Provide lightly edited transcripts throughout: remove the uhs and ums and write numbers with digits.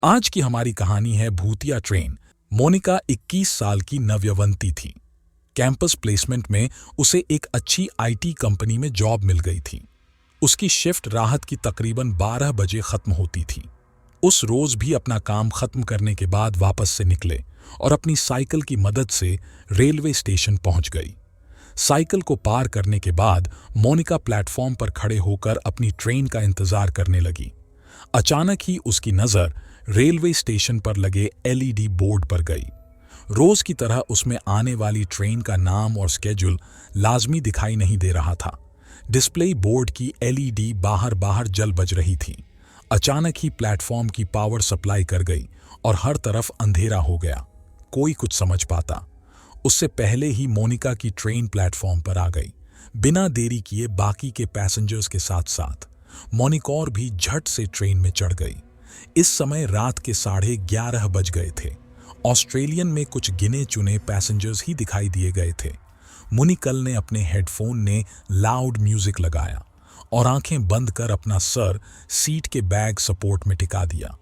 आज की हमारी कहानी है भूतिया ट्रेन। मोनिका 21 साल की नवयवंती थी। कैंपस प्लेसमेंट में उसे एक अच्छी आईटी कंपनी में जॉब मिल गई थी। उसकी शिफ्ट राहत की तकरीबन 12 बजे खत्म होती थी। उस रोज भी अपना काम खत्म करने के बाद वापस से निकले और अपनी साइकिल की मदद से रेलवे स्टेशन पहुंच गई। साइकिल को पार करने के बाद मोनिका प्लेटफॉर्म पर खड़े होकर अपनी ट्रेन का इंतजार करने लगी। अचानक ही उसकी नजर रेलवे स्टेशन पर लगे एलईडी बोर्ड पर गई। रोज की तरह उसमें आने वाली ट्रेन का नाम और स्केड्यूल लाजमी दिखाई नहीं दे रहा था। डिस्प्ले बोर्ड की एलईडी बाहर बाहर जल बज रही थी। अचानक ही प्लेटफॉर्म की पावर सप्लाई कर गई और हर तरफ अंधेरा हो गया। कोई कुछ समझ पाता उससे पहले ही मोनिका की ट्रेन प्लेटफॉर्म पर आ गई। बिना देरी किए बाकी के पैसेंजर्स के साथ साथ मोनिकौर भी झट से ट्रेन में चढ़ गई। इस समय रात के 11:30 बज गए थे। ऑस्ट्रेलियन में कुछ गिने चुने पैसेंजर्स ही दिखाई दिए गए थे। मुनिकल ने अपने हेडफोन ने लाउड म्यूजिक लगाया और आंखें बंद कर अपना सर सीट के बैक सपोर्ट में टिका दिया।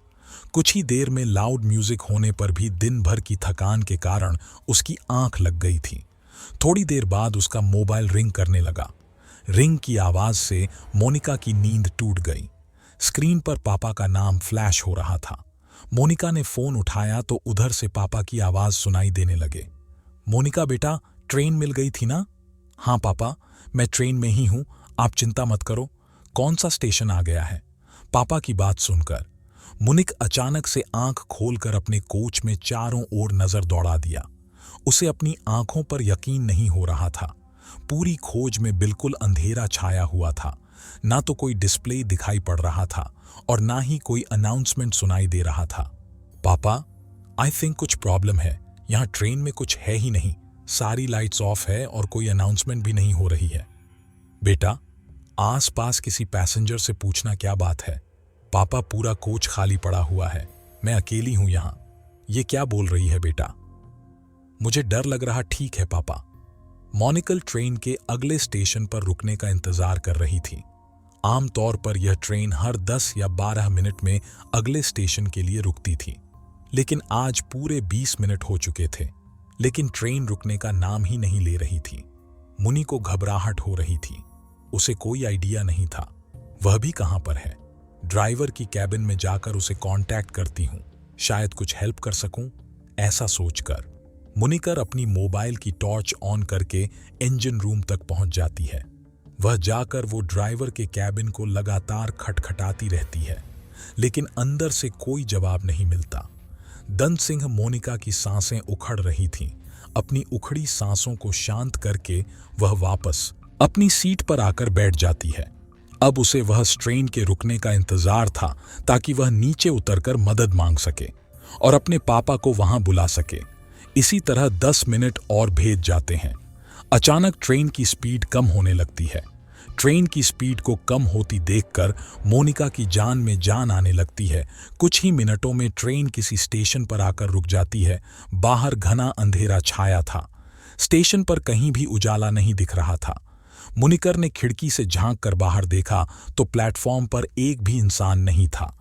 कुछ ही देर में लाउड म्यूजिक होने पर भी दिन भर की थकान के कारण उसकी आंख लग गई थी। थोड़ी देर बाद उसका मोबाइल रिंग करने लगा। रिंग की आवाज से मोनिका की नींद टूट गई। स्क्रीन पर पापा का नाम फ्लैश हो रहा था। मोनिका ने फोन उठाया तो उधर से पापा की आवाज सुनाई देने लगे। मोनिका बेटा, ट्रेन मिल गई थी ना? हाँ पापा, मैं ट्रेन में ही हूं, आप चिंता मत करो। कौन सा स्टेशन आ गया है? पापा की बात सुनकर मुनिक अचानक से आंख खोलकर अपने कोच में चारों ओर नजर दौड़ा दिया। उसे अपनी आंखों पर यकीन नहीं हो रहा था। पूरी खोज में बिल्कुल अंधेरा छाया हुआ था। ना तो कोई डिस्प्ले दिखाई पड़ रहा था और ना ही कोई अनाउंसमेंट सुनाई दे रहा था। पापा, आई थिंक कुछ प्रॉब्लम है। यहाँ ट्रेन में कुछ है ही नहीं। सारी लाइट्स ऑफ है और कोई अनाउंसमेंट भी नहीं हो रही है। बेटा, आसपास किसी पैसेंजर से पूछना क्या बात है। पापा, पूरा कोच खाली पड़ा हुआ है। मैं अकेली हूं यहाँ। ये क्या बोल रही है बेटा? मुझे डर लग रहा। ठीक है पापा। मोनिकल ट्रेन के अगले स्टेशन पर रुकने का इंतजार कर रही थी। आमतौर पर यह ट्रेन हर 10 या 12 मिनट में अगले स्टेशन के लिए रुकती थी, लेकिन आज पूरे 20 मिनट हो चुके थे, लेकिन ट्रेन रुकने का नाम ही नहीं ले रही थी। मुनि को घबराहट हो रही थी। उसे कोई आइडिया नहीं था वह भी कहां पर है। ड्राइवर की कैबिन में जाकर उसे कांटेक्ट करती हूं, शायद कुछ हेल्प कर सकूं, ऐसा सोचकर मुनिकर अपनी मोबाइल की टॉर्च ऑन करके इंजन रूम तक पहुंच जाती है। वह जाकर वो ड्राइवर के कैबिन को लगातार खटखटाती रहती है, लेकिन अंदर से कोई जवाब नहीं मिलता। दंत सिंह मोनिका की सांसें उखड़ रही थीं। अपनी उखड़ी सांसों को शांत करके वह वापस अपनी सीट पर आकर बैठ जाती है। अब उसे वह ट्रेन के रुकने का इंतजार था ताकि वह नीचे उतरकर मदद मांग सके और अपने पापा को वहां बुला सके। इसी तरह 10 मिनट और भेज जाते हैं। अचानक ट्रेन की स्पीड कम होने लगती है। ट्रेन की स्पीड को कम होती देखकर मोनिका की जान में जान आने लगती है। कुछ ही मिनटों में ट्रेन किसी स्टेशन पर आकर रुक जाती है। बाहर घना अंधेरा छाया था। स्टेशन पर कहीं भी उजाला नहीं दिख रहा था। मुनिकर ने खिड़की से झांक कर बाहर देखा तो प्लेटफॉर्म पर एक भी इंसान नहीं था।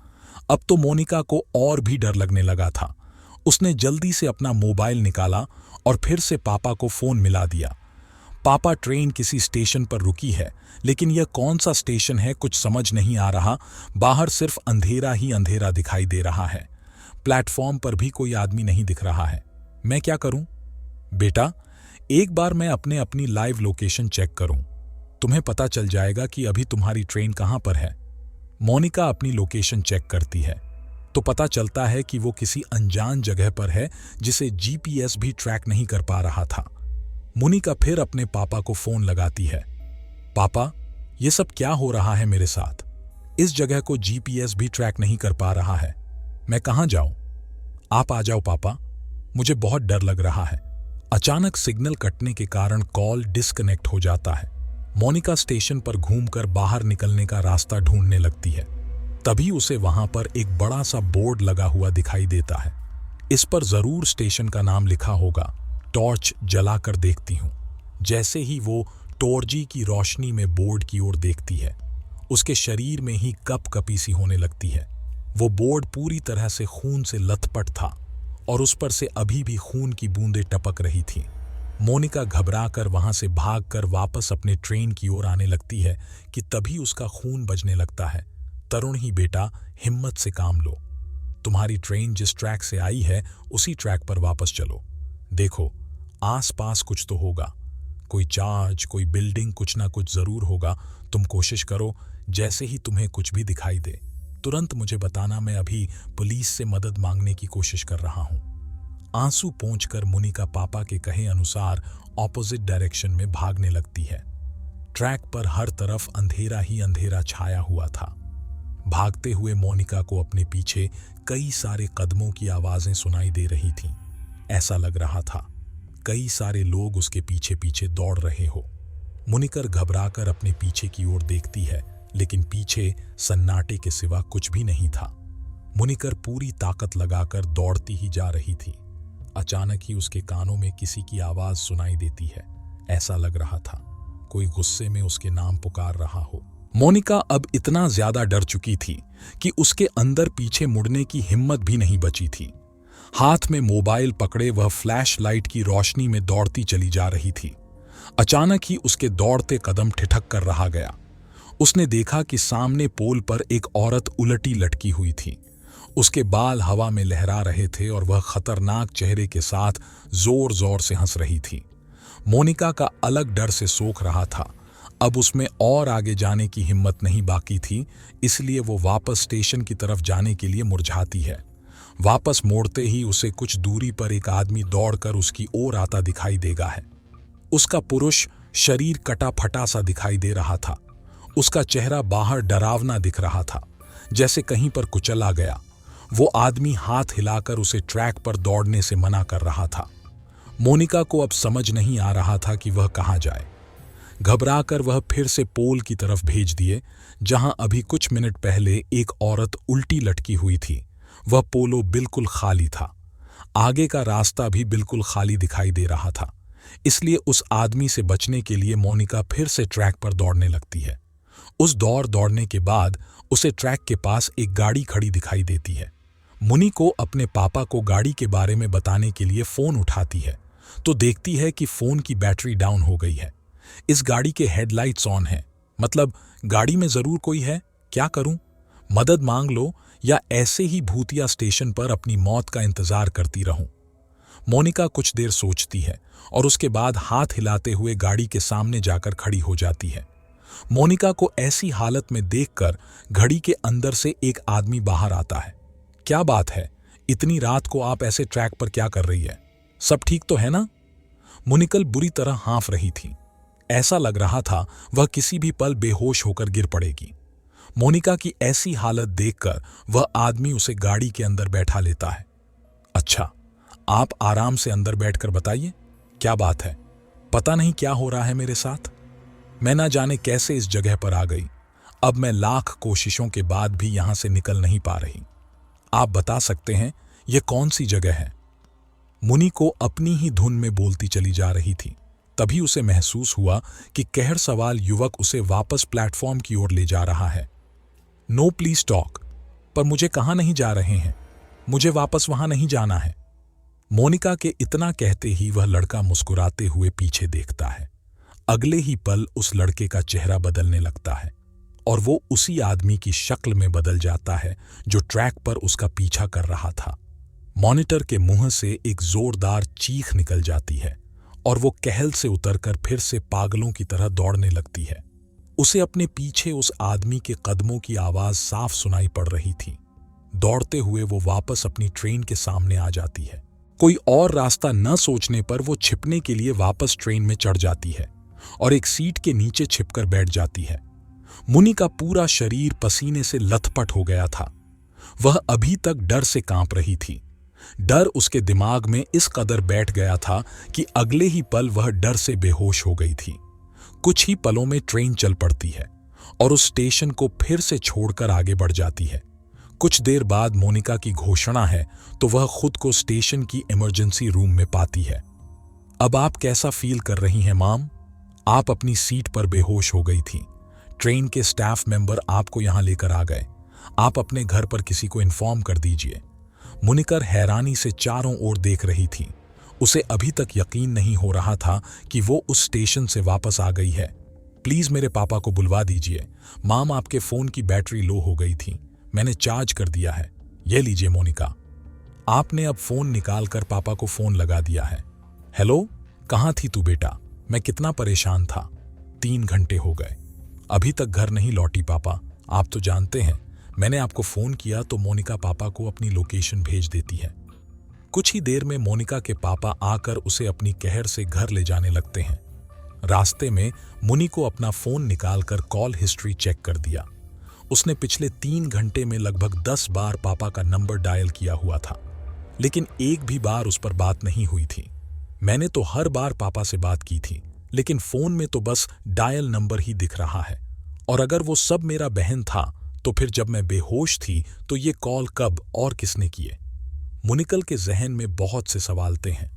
अब तो मोनिका को और भी डर लगने लगा था। उसने जल्दी से अपना मोबाइल निकाला और फिर से पापा को फोन मिला दिया। पापा, ट्रेन किसी स्टेशन पर रुकी है, लेकिन यह कौन सा स्टेशन है कुछ समझ नहीं आ रहा। बाहर सिर्फ अंधेरा ही अंधेरा दिखाई दे रहा है। प्लेटफॉर्म पर भी कोई आदमी नहीं दिख रहा है। मैं क्या करूं? बेटा, एक बार मैं अपनी लाइव लोकेशन चेक करूं, तुम्हें पता चल जाएगा कि अभी तुम्हारी ट्रेन कहां पर है। मोनिका अपनी लोकेशन चेक करती है तो पता चलता है कि वो किसी अनजान जगह पर है जिसे जीपीएस भी ट्रैक नहीं कर पा रहा था। मुनिका फिर अपने पापा को फोन लगाती है। पापा, ये सब क्या हो रहा है मेरे साथ? इस जगह को जीपीएस भी ट्रैक नहीं कर पा रहा है। मैं कहां जाऊं? आप आ जाओ पापा, मुझे बहुत डर लग रहा है। अचानक सिग्नल कटने के कारण कॉल डिस्कनेक्ट हो जाता है। मोनिका स्टेशन पर घूमकर बाहर निकलने का रास्ता ढूंढने लगती है। तभी उसे वहां पर एक बड़ा सा बोर्ड लगा हुआ दिखाई देता है। इस पर जरूर स्टेशन का नाम लिखा होगा। टॉर्च जलाकर देखती हूं। जैसे ही वो टॉर्ची की रोशनी में बोर्ड की ओर देखती है, उसके शरीर में ही कपकपी सी होने लगती है। वो बोर्ड पूरी तरह से खून से लथपथ था और उस पर से अभी भी खून की बूंदें टपक रही थीं। मोनिका घबराकर वहां से भागकर वापस अपने ट्रेन की ओर आने लगती है कि तभी उसका खून बजने लगता है। तरुण ही बेटा, हिम्मत से काम लो। तुम्हारी ट्रेन जिस ट्रैक से आई है उसी ट्रैक पर वापस चलो। देखो, आसपास कुछ तो होगा, कोई चार्ज, कोई बिल्डिंग, कुछ ना कुछ जरूर होगा। तुम कोशिश करो, जैसे ही तुम्हें कुछ भी दिखाई दे तुरंत मुझे बताना। मैं अभी पुलिस से मदद मांगने की कोशिश कर रहा हूं। आंसू पोंछकर मोनिका पापा के कहे अनुसार ऑपोजिट डायरेक्शन में भागने लगती है। ट्रैक पर हर तरफ अंधेरा ही अंधेरा छाया हुआ था। भागते हुए मोनिका को अपने पीछे कई सारे कदमों की आवाजें सुनाई दे रही थीं। ऐसा लग रहा था कई सारे लोग उसके पीछे पीछे दौड़ रहे हो। मुनिकर घबराकर अपने पीछे की ओर देखती है, लेकिन पीछे सन्नाटे के सिवा कुछ भी नहीं था। मुनिकर पूरी ताकत लगाकर दौड़ती ही जा रही थी। अचानक ही उसके कानों में किसी की आवाज सुनाई देती है। ऐसा लग रहा था कोई गुस्से में उसके नाम पुकार रहा हो। मोनिका अब इतना ज्यादा डर चुकी थी कि उसके अंदर पीछे मुड़ने की हिम्मत भी नहीं बची थी। हाथ में मोबाइल पकड़े वह फ्लैश लाइट की रोशनी में दौड़ती चली जा रही थी। अचानक ही उसके दौड़ते कदम ठिठक कर रहा गया। उसने देखा कि सामने पोल पर एक औरत उलटी लटकी हुई थी। उसके बाल हवा में लहरा रहे थे और वह खतरनाक चेहरे के साथ जोर जोर से हंस रही थी। मोनिका का अलग डर से सोख रहा था। अब उसमें और आगे जाने की हिम्मत नहीं बाकी थी, इसलिए वो वापस स्टेशन की तरफ जाने के लिए मुरझाती है। वापस मोड़ते ही उसे कुछ दूरी पर एक आदमी दौड़कर उसकी ओर आता दिखाई देगा है। उसका पुरुष शरीर कटा फटा सा दिखाई दे रहा था। उसका चेहरा बाहर डरावना दिख रहा था, जैसे कहीं पर कुचला गया। वो आदमी हाथ हिलाकर उसे ट्रैक पर दौड़ने से मना कर रहा था। मोनिका को अब समझ नहीं आ रहा था कि वह कहाँ जाए। घबराकर वह फिर से पोल की तरफ भेज दिए, जहां अभी कुछ मिनट पहले एक औरत उल्टी लटकी हुई थी। वह पोलो बिल्कुल खाली था। आगे का रास्ता भी बिल्कुल खाली दिखाई दे रहा था। इसलिए उस आदमी से बचने के लिए मोनिका फिर से ट्रैक पर दौड़ने लगती है। उस दौड़ने के बाद उसे ट्रैक के पास एक गाड़ी खड़ी दिखाई देती है। मुनि को अपने पापा को गाड़ी के बारे में बताने के लिए फोन उठाती है, तो देखती है कि फोन की बैटरी डाउन हो गई है। इस गाड़ी के हेडलाइट्स ऑन हैं, मतलब गाड़ी में जरूर कोई है। क्या करूं? मदद मांग लो या ऐसे ही भूतिया स्टेशन पर अपनी मौत का इंतजार करती रहूं? मोनिका कुछ देर सोचती है और उसके बाद हाथ हिलाते हुए गाड़ी के सामने जाकर खड़ी हो जाती है। मोनिका को ऐसी हालत में देखकर घड़ी के अंदर से एक आदमी बाहर आता है। क्या बात है, इतनी रात को आप ऐसे ट्रैक पर क्या कर रही है? सब ठीक तो है ना? मुनिकल बुरी तरह हाँफ रही थी। ऐसा लग रहा था वह किसी भी पल बेहोश होकर गिर पड़ेगी। मोनिका की ऐसी हालत देखकर वह आदमी उसे गाड़ी के अंदर बैठा लेता है। अच्छा, आप आराम से अंदर बैठकर बताइए, क्या बात है? पता नहीं क्या हो रहा है मेरे साथ। मैं ना जाने कैसे इस जगह पर आ गई। अब मैं लाख कोशिशों के बाद भी यहां से निकल नहीं पा रही। आप बता सकते हैं यह कौन सी जगह है? मुनि को अपनी ही धुन में बोलती चली जा रही थी। तभी उसे महसूस हुआ कि कहर सवाल युवक उसे वापस प्लेटफॉर्म की ओर ले जा रहा है। No please talk. पर मुझे कहां नहीं जा रहे हैं? मुझे वापस वहां नहीं जाना है। मोनिका के इतना कहते ही वह लड़का मुस्कुराते हुए पीछे देखता है। अगले ही पल उस लड़के का चेहरा बदलने लगता है और वो उसी आदमी की शक्ल में बदल जाता है जो ट्रैक पर उसका पीछा कर रहा था। मॉनिटर के मुंह से एक जोरदार चीख निकल जाती है और वो कहल से उतरकर फिर से पागलों की तरह दौड़ने लगती है। उसे अपने पीछे उस आदमी के कदमों की आवाज साफ सुनाई पड़ रही थी। दौड़ते हुए वो वापस अपनी ट्रेन के सामने आ जाती है। कोई और रास्ता न सोचने पर वो छिपने के लिए वापस ट्रेन में चढ़ जाती है और एक सीट के नीचे छिपकर बैठ जाती है। मुनि का पूरा शरीर पसीने से लथपथ हो गया था। वह अभी तक डर से कांप रही थी। डर उसके दिमाग में इस कदर बैठ गया था कि अगले ही पल वह डर से बेहोश हो गई थी। कुछ ही पलों में ट्रेन चल पड़ती है और उस स्टेशन को फिर से छोड़कर आगे बढ़ जाती है। कुछ देर बाद मोनिका की घोषणा है तो वह खुद को स्टेशन की इमरजेंसी रूम में पाती है। अब आप कैसा फील कर रही हैं माम? आप अपनी सीट पर बेहोश हो गई थी। ट्रेन के स्टाफ मेंबर आपको यहां लेकर आ गए। आप अपने घर पर किसी को इन्फॉर्म कर दीजिए। मुनिकर हैरानी से चारों ओर देख रही थी। उसे अभी तक यकीन नहीं हो रहा था कि वो उस स्टेशन से वापस आ गई है। प्लीज मेरे पापा को बुलवा दीजिए। माम, आपके फोन की बैटरी लो हो गई थी, मैंने चार्ज कर दिया है। ये लीजिए मोनिका। आपने अब फोन निकालकर पापा को फोन लगा दिया है। हेलो, कहाँ थी तू बेटा? मैं कितना परेशान था। 3 घंटे हो गए, अभी तक घर नहीं लौटी पापा। आप तो जानते हैं, मैंने आपको फोन किया तो मोनिका पापा को अपनी लोकेशन भेज देती है। कुछ ही देर में मोनिका के पापा आकर उसे अपनी कहर से घर ले जाने लगते हैं। रास्ते में मुनि को अपना फोन निकालकर कॉल हिस्ट्री चेक कर दिया। उसने पिछले 3 घंटे में लगभग 10 बार पापा का नंबर डायल किया हुआ था, लेकिन एक भी बार उस पर बात नहीं हुई थी। मैंने तो हर बार पापा से बात की थी, लेकिन फोन में तो बस डायल नंबर ही दिख रहा है। और अगर वो सब मेरा बहन था तो फिर जब मैं बेहोश थी तो ये कॉल कब और किसने किए? मुनिकल के जहन में बहुत से सवालते हैं,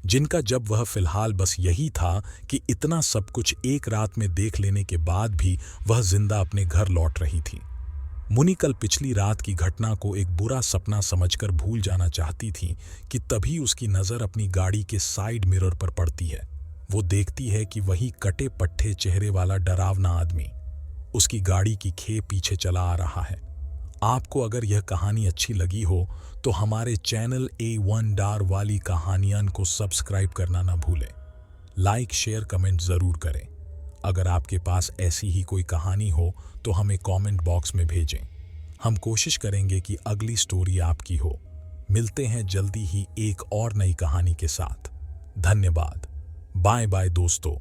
जिनका जब वह फिलहाल बस यही था कि इतना सब कुछ एक रात में देख लेने के बाद भी वह जिंदा अपने घर लौट रही थी। मुनिकल पिछली रात की घटना को एक बुरा सपना समझकर भूल जाना चाहती थी कि तभी उसकी नजर अपनी गाड़ी के साइड मिरर पर पड़ती है। वो देखती है कि वही कटे पट्टे चेहरे वाला डरावना आदमी उसकी गाड़ी की खेप पीछे चला आ रहा है। आपको अगर यह कहानी अच्छी लगी हो तो हमारे चैनल A1 डार वाली कहानियां को सब्सक्राइब करना ना भूलें। लाइक, शेयर, कमेंट जरूर करें। अगर आपके पास ऐसी ही कोई कहानी हो तो हमें कमेंट बॉक्स में भेजें। हम कोशिश करेंगे कि अगली स्टोरी आपकी हो। मिलते हैं जल्दी ही एक और नई कहानी के साथ। धन्यवाद। बाय बाय दोस्तों।